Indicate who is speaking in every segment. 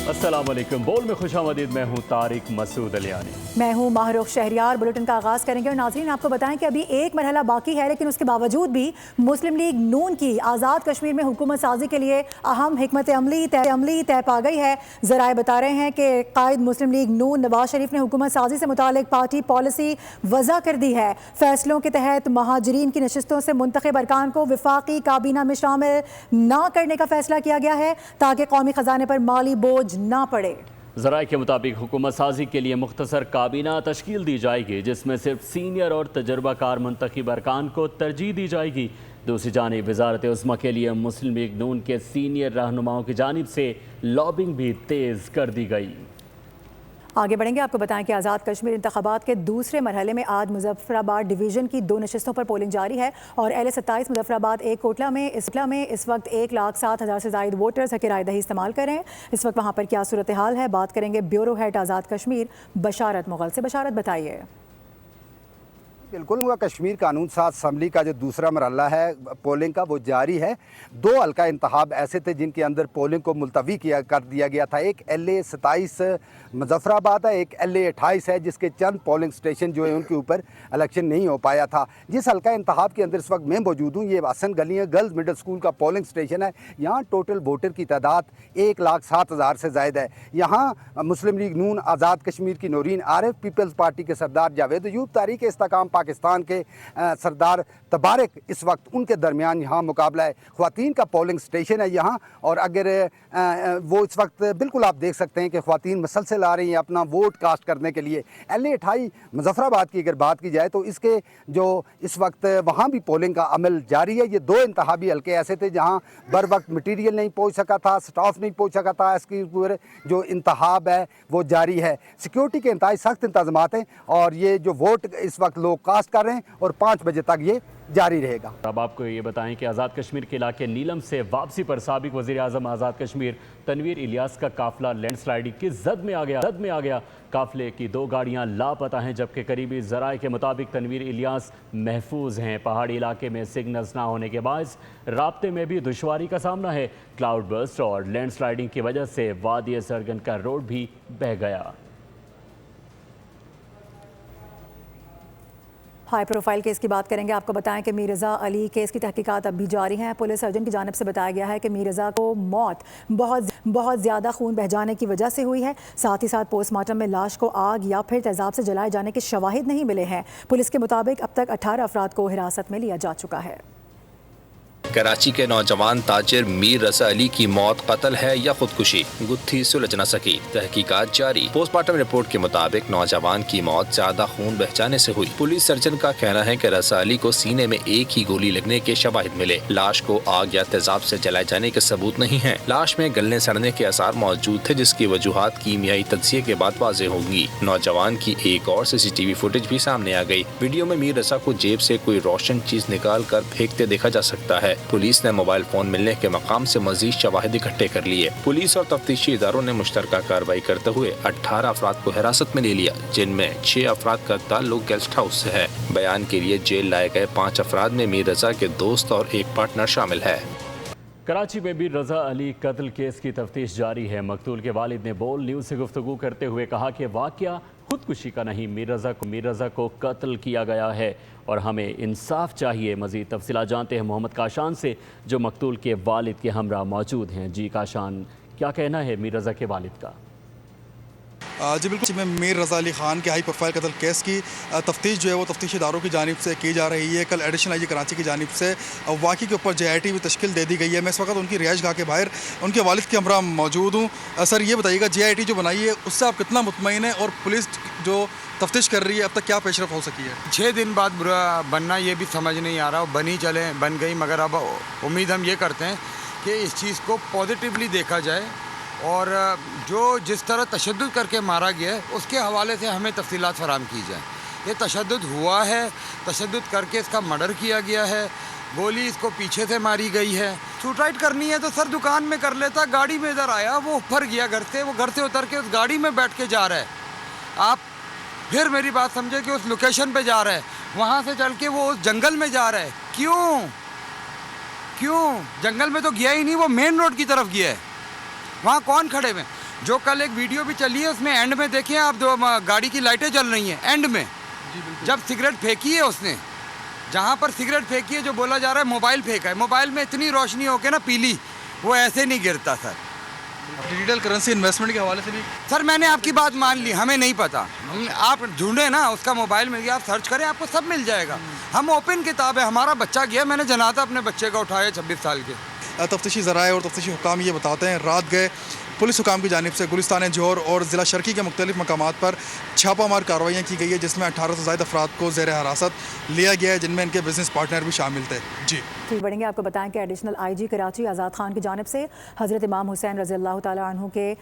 Speaker 1: अस्सलाम वालेकुम। बोल में खुशामदीद। मैं हूँ तारिक मसूद अलियानी।
Speaker 2: मैं हूँ माहरुख शहरियार। बुलेटिन का आगाज़ करेंगे और नाज़रीन आपको बताएं कि अभी एक मरहला बाकी है, लेकिन उसके बावजूद भी मुस्लिम लीग नून की आज़ाद कश्मीर में हुकूमत साजी के लिए अहम हिकमत अमली तय पा गई है। ज़राए बता रहे हैं कि कायद मुस्लिम लीग नून नवाज शरीफ ने हुकूमत साजी से मुतालिक पार्टी पॉलिसी वज़ा कर दी है। फैसलों के तहत महाजरीन की नशिस्तों से मुंतखब अरकान को वफाकी काबीना में शामिल न करने का फैसला किया गया है ताकि कौमी ख़जाने पर माली बोझ ना पड़े।
Speaker 1: ज़राए के मुताबिक हुकूमत साजी के लिए मुख्तसर काबीना तश्कील दी जाएगी, जिसमें सिर्फ सीनियर और तजर्बाकार मुंतखब अरकान को तरजीह दी जाएगी। दूसरी जानिब वज़ारत उज़्मा के लिए मुस्लिम लीग नून के सीनियर रहनुमाओं की जानिब से लॉबिंग भी तेज़ कर दी गई।
Speaker 2: आगे बढ़ेंगे, आपको बताएं कि आज़ाद कश्मीर इंतखाबात के दूसरे मरहले में आज मुजफ्फराबाद डिवीज़न की 2 नशिस्तों पर पोलिंग जारी है और L27 मुजफ्फराबाद एक कोटला में इस वक्त 1,07,000 से ज़ायद वोटर्स हक़ राय दही इस्तेमाल कर रहे हैं। इस वक्त वहाँ पर क्या सूरत हाल है, बात करेंगे ब्यूरो हेड आज़ाद कश्मीर बशारत मुग़ल से। बशारत बताइए।
Speaker 3: बिल्कुल हुआ, कश्मीर कानून साज असम्बली का जो दूसरा मरहला है पोलिंग का वो जारी है। 2 हल्का इंतखाब ऐसे थे जिनके अंदर पोलिंग को मुलतवी कर दिया गया था। एक LA27 मुजफ्फराबाद है, एक LA28 है, जिसके चंद पोलिंग स्टेशन जो है उनके ऊपर इलेक्शन नहीं हो पाया था। जिस हल्का इंतखाब के अंदर इस वक्त मैं मौजूद हूँ, ये हसन गली गर्ल्स मिडिल स्कूल का पोलिंग स्टेशन है। यहाँ टोटल वोटर की तादाद 1,07,000 से ज़ायद है। यहाँ मुस्लिम लीग नून, आज़ाद कश्मीर की नौरीन आरिफ, पीपल्स पार्टी के सरदार जावेद अयूब, तहरीक इस्तेकाम पाकिस्तान के सरदार तबारक, इस वक्त उनके दरमियान यहाँ मुकाबला है। ख्वातीन का पोलिंग स्टेशन है यहाँ, और अगर वो इस वक्त बिल्कुल आप देख सकते हैं कि ख्वातीन मसलसल आ रही हैं अपना वोट कास्ट करने के लिए। LA28 मुजफ्फराबाद की अगर बात की जाए तो इसके जो इस वक्त वहाँ भी पोलिंग का अमल जारी है। ये 2 इंतखाबी हल्के ऐसे थे जहाँ बर वक्त मटीरियल नहीं पहुँच सका था, स्टाफ नहीं पहुँच सका था। इसकी ऊपर जो इंतखाब है वो जारी है। सिक्योरिटी के इंतहाई सख्त इंतजामात हैं और ये जो वोट इस वक्त लोग कास्ट कर रहे हैं और 5 बजे तक ये जारी रहेगा।
Speaker 1: अब आपको ये बताएं कि आज़ाद कश्मीर के इलाके नीलम से वापसी पर साबिक वज़ीर आज़म आज़ाद कश्मीर तनवीर इलियास का काफिला लैंडस्लाइडिंग की जद में आ गया। काफिले की 2 गाड़ियां लापता हैं, जबकि करीबी ज़राए के मुताबिक तनवीर इलियास महफूज हैं। पहाड़ी इलाके में सिग्नल्स ना होने के बायस राब्ते में भी दुश्वारी का सामना है। क्लाउड बर्स्ट और लैंडस्लाइडिंग की वजह से वादी सरगन का रोड भी बह गया।
Speaker 2: हाई प्रोफाइल केस की बात करेंगे। आपको बताएं कि मीर रज़ा अली केस की तहकीकात अब भी जारी हैं। पुलिस सर्जन की जानिब से बताया गया है कि मीर रज़ा को मौत बहुत ज़्यादा खून बह जाने की वजह से हुई है। साथ ही साथ पोस्टमार्टम में लाश को आग या फिर तेज़ाब से जलाए जाने के शवाहिद नहीं मिले हैं। पुलिस के मुताबिक अब तक 18 अफराद को हिरासत में लिया जा चुका है।
Speaker 4: कराची के नौजवान ताजिर मीर रज़ा अली की मौत कत्ल है या खुदकुशी, गुत्थी सुलझ न सकी, तहकीकात जारी। पोस्टमार्टम रिपोर्ट के मुताबिक नौजवान की मौत ज्यादा खून बह जाने से हुई। पुलिस सर्जन का कहना है कि रज़ा अली को सीने में एक ही गोली लगने के शवाहिद मिले। लाश को आग या तेजाब से जलाए जाने के सबूत नहीं है। लाश में गलने सड़ने के आसार मौजूद थे, जिसकी वजूहात कीमियाई तज्जिये के बाद वाज़ेह होंगी। नौजवान की एक और CCTV फुटेज भी सामने आ गई। वीडियो में मीर रज़ा को जेब से कोई रोशन चीज निकाल कर फेंकते देखा जा सकता है। पुलिस ने मोबाइल फोन मिलने के मकाम से मजीद शवाहिद इकट्ठे कर लिए। पुलिस और तफ्तीशी इदारों ने मुश्तरका कार्रवाई करते हुए 18 अफराद को हिरासत में ले लिया, जिनमें 6 अफराद का ताल्लुक गेस्ट हाउस से है। बयान के लिए जेल लाए गए 5 अफराद में मीर रज़ा के दोस्त और एक पार्टनर शामिल है।
Speaker 1: कराची में भी रज़ा अली कत्ल केस की तफ्तीश जारी है। मकतूल के वालिद ने बोल न्यूज़ से गुफ्तगू करते हुए कहा कि वाक़या खुदकुशी का नहीं, मीर रज़ा को कत्ल किया गया है और हमें इंसाफ चाहिए। मज़ीद तफसीलात जानते हैं मोहम्मद काशान से, जो मकतूल के वालिद के हमरा मौजूद हैं। जी काशान, क्या कहना है मीर रज़ा के वालिद का?
Speaker 5: जी बिल्कुल, में मीर रज़ा अली ख़ान के हाई प्रोफाइल कत्ल केस की तफ्तीश जो है वो तफ्तीशी इदारों की जानिब से की जा रही है। कल एडिशनल IG कराची की जानिब से वाक़ई के ऊपर JIT भी तश्कील दे दी गई है। मैं इस वक्त उनकी रिहाइश गाह के बाहर उनके वालिद के हमरा मौजूद हूँ। सर ये बताइएगा, JIT जो बनाई है उससे आप कितना मुतमईन हैं और पुलिस जो तफ्तीश कर रही है अब तक क्या पेशरफ हो सकी है?
Speaker 6: 6 दिन बाद बनना ये भी समझ नहीं आ रहा, बनी चले बन गई, मगर अब उम्मीद हम ये करते हैं कि इस चीज़ को पॉजिटिवली देखा जाए और जो जिस तरह तशद्दुद करके मारा गया है उसके हवाले से हमें तफसीलात फराहम की जाए। ये तशद्दुद हुआ है, तशद्दुद करके इसका मर्डर किया गया है, गोली इसको पीछे से मारी गई है। सुसाइड करनी है तो सर दुकान में कर लेता, गाड़ी में इधर आया, वो ऊपर गया घर से, वो घर से उतर के उस गाड़ी में बैठ के जा रहा है। आप फिर मेरी बात समझे कि उस लोकेशन पे जा रहा है, वहाँ से चल के वो उस जंगल में जा रहा है। क्यों जंगल में तो गया ही नहीं, वो मेन रोड की तरफ गया है। वहाँ कौन खड़े हुए? جو کل ایک ویڈیو بھی چلی ہے اس میں اینڈ میں دیکھیں آپ دو گاڑی کی لائٹیں جل رہی ہیں اینڈ میں جب سگریٹ پھینکی ہے اس نے جہاں پر سگریٹ پھینکی ہے جو بولا جا رہا ہے موبائل پھینکا ہے موبائل میں اتنی روشنی ہو کے نا پیلی وہ ایسے نہیں گرتا سر
Speaker 5: ڈیجیٹل کرنسی انویسٹمنٹ کے حوالے سے بھی
Speaker 6: سر میں نے آپ کی بات مان لی ہمیں نہیں پتا آپ ڈھونڈیں نا اس کا موبائل مل گیا آپ سرچ کریں آپ کو سب مل جائے گا ہم اوپن کتاب ہے ہمارا بچہ گیا میں نے جنازہ اپنے بچے کا اٹھایا 26 سال کے
Speaker 5: تفتیشی ذرائع اور تفتیشی حکام یہ بتاتے ہیں رات گئے پولیس حکام کی جانب سے گلستان جوہر اور ضلع شرقی کے مختلف مقامات پر چھاپہ مار کارروائیاں کی گئی ہے جس میں 18 سے زائد افراد کو زیر حراست لیا گیا ہے جن میں ان کے بزنس پارٹنر بھی شامل تھے جی
Speaker 2: ٹھیک بڑھیں گے آپ کو بتائیں کہ ایڈیشنل آئی جی کراچی آزاد خان کی جانب سے حضرت امام حسین رضی اللہ تعالیٰ عنہ کے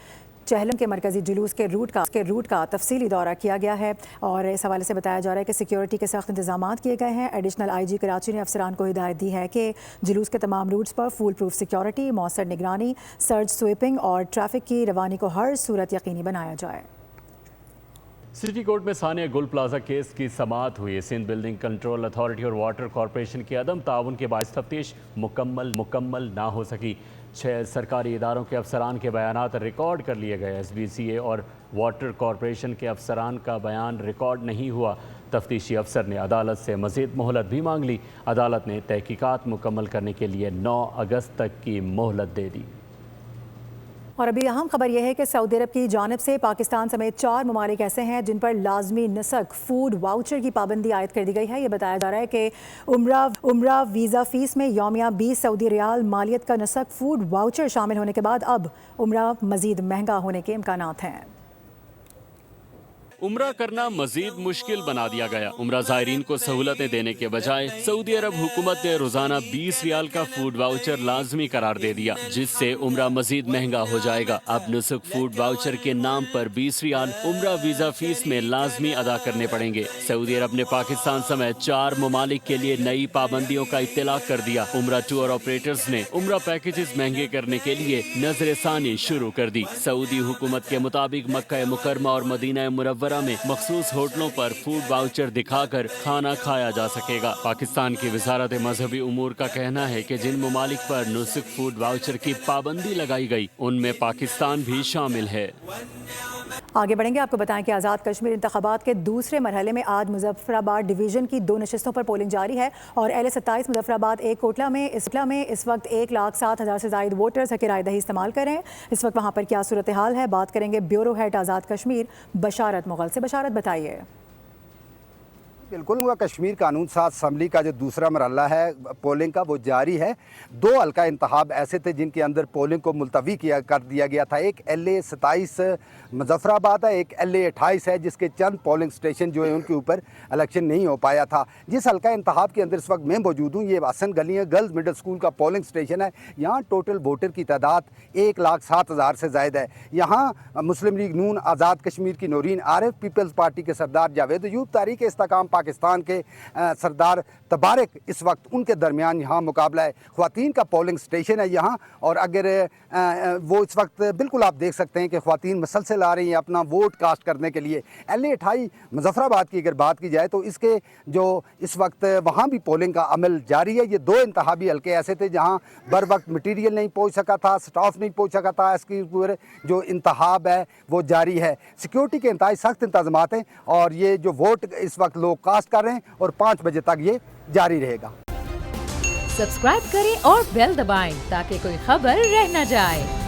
Speaker 2: چہلم کے مرکزی جلوس کے روٹ کا تفصیلی دورہ کیا گیا ہے اور اس حوالے سے بتایا جا رہا ہے کہ سیکیورٹی کے سخت انتظامات کیے گئے ہیں ایڈیشنل آئی جی کراچی نے افسران کو ہدایت دی ہے کہ جلوس کے تمام روٹس پر فول پروف سیکیورٹی مؤثر نگرانی سرچ سویپنگ اور ٹریفک کی روانی کو ہر صورت یقینی بنایا جائے
Speaker 1: سٹی کورٹ میں ثانیہ گل پلازا کیس کی سماعت ہوئی سندھ بلڈنگ کنٹرول اتھارٹی اور واٹر کارپوریشن کی عدم تعاون کے باعث تفتیش مکمل نہ ہو سکی 6 سرکاری اداروں کے افسران کے بیانات ریکارڈ کر لیے گئے ایس بی سی اے اور واٹر کارپوریشن کے افسران کا بیان ریکارڈ نہیں ہوا تفتیشی افسر نے عدالت سے مزید مہلت بھی مانگ لی عدالت نے تحقیقات مکمل کرنے کے لیے 9 اگست تک کی مہلت دے دی
Speaker 2: اور ابھی اہم خبر یہ ہے کہ سعودی عرب کی جانب سے پاکستان سمیت 4 ممالک ایسے ہیں جن پر لازمی نسک فوڈ واؤچر کی پابندی عائد کر دی گئی ہے یہ بتایا جا رہا ہے کہ عمرہ ویزا فیس میں یومیہ 20 سعودی ریال مالیت کا نسک فوڈ واؤچر شامل ہونے کے بعد اب عمرہ مزید مہنگا ہونے کے امکانات ہیں
Speaker 1: عمرہ کرنا مزید مشکل بنا دیا گیا عمرہ زائرین کو سہولتیں دینے کے بجائے سعودی عرب حکومت نے روزانہ 20 ریال کا فوڈ واؤچر لازمی قرار دے دیا جس سے عمرہ مزید مہنگا ہو جائے گا اب نسک فوڈ واؤچر کے نام پر 20 ریال عمرہ ویزا فیس میں لازمی ادا کرنے پڑیں گے سعودی عرب نے پاکستان سمیت 4 ممالک کے لیے نئی پابندیوں کا اطلاق کر دیا عمرہ ٹور آپریٹرز نے عمرہ پیکیجز مہنگے کرنے کے لیے نظر ثانی شروع کر دی سعودی حکومت کے مطابق مکہ مکرمہ اور مدینہ منورہ میں مخصوص ہوٹلوں پر فوڈ واؤچر دکھا کر کھانا کھایا جا سکے گا پاکستان کی وزارت مذہبی امور کا کہنا ہے کہ جن ممالک پر نسک فوڈ واؤچر کی پابندی لگائی گئی ان میں پاکستان بھی شامل ہے
Speaker 2: آگے بڑھیں گے آپ کو بتائیں کہ آزاد کشمیر انتخابات کے دوسرے مرحلے میں آج مظفر آباد ڈویژن کی 2 نشستوں پر پولنگ جاری ہے اور اہل 27 مظفر آباد 1 کوٹلہ میں اس وقت 1,07,000 سے زائد ووٹرز حق رائے دہی استعمال کر رہے ہیں اس وقت وہاں پر کیا صورتحال ہے بات کریں گے بیورو ہیڈ آزاد کشمیر بشارت مغل سے بشارت بتائیے
Speaker 3: بالکل ہوا کشمیر قانون ساز اسمبلی کا جو دوسرا مرحلہ ہے پولنگ کا وہ جاری ہے 2 حلقہ انتخاب ایسے تھے جن کے اندر پولنگ کو ملتوی کر دیا گیا تھا ایک LA-27 مظفر آباد ہے ایک LA-28 ہے جس کے چند پولنگ سٹیشن جو ہیں ان کے اوپر الیکشن نہیں ہو پایا تھا جس حلقہ انتخاب کے اندر اس وقت میں موجود ہوں یہ حسن گلی گرلز مڈل اسکول کا پولنگ سٹیشن ہے یہاں ٹوٹل ووٹر کی تعداد 1,07,000 سے زائد ہے یہاں مسلم لیگ نون آزاد کشمیر کی نورین عارف پیپلز پارٹی کے سردار جاوید ایوب تحریک استحکام پاکستان کے سردار تبارک اس وقت ان کے درمیان یہاں مقابلہ ہے خواتین کا پولنگ سٹیشن ہے یہاں اور اگر وہ اس وقت بالکل آپ دیکھ سکتے ہیں کہ خواتین مسلسل آ رہی ہیں اپنا ووٹ کاسٹ کرنے کے لیے LA-28 مظفر آباد کی اگر بات کی جائے تو اس کے جو اس وقت وہاں بھی پولنگ کا عمل جاری ہے یہ 2 انتخابی حلقے ایسے تھے جہاں بر وقت مٹیریل نہیں پہنچ سکا تھا سٹاف نہیں پہنچ سکا تھا اس کی جو انتخاب ہے وہ جاری ہے سیکیورٹی کے انتہائی سخت انتظامات ہیں اور یہ جو ووٹ اس وقت لوگ کاسٹ کر رہے ہیں اور 5 بجے تک یہ جاری رہے گا
Speaker 7: سبسکرائب کریں اور بیل دبائیں تاکہ کوئی خبر رہ نہ جائے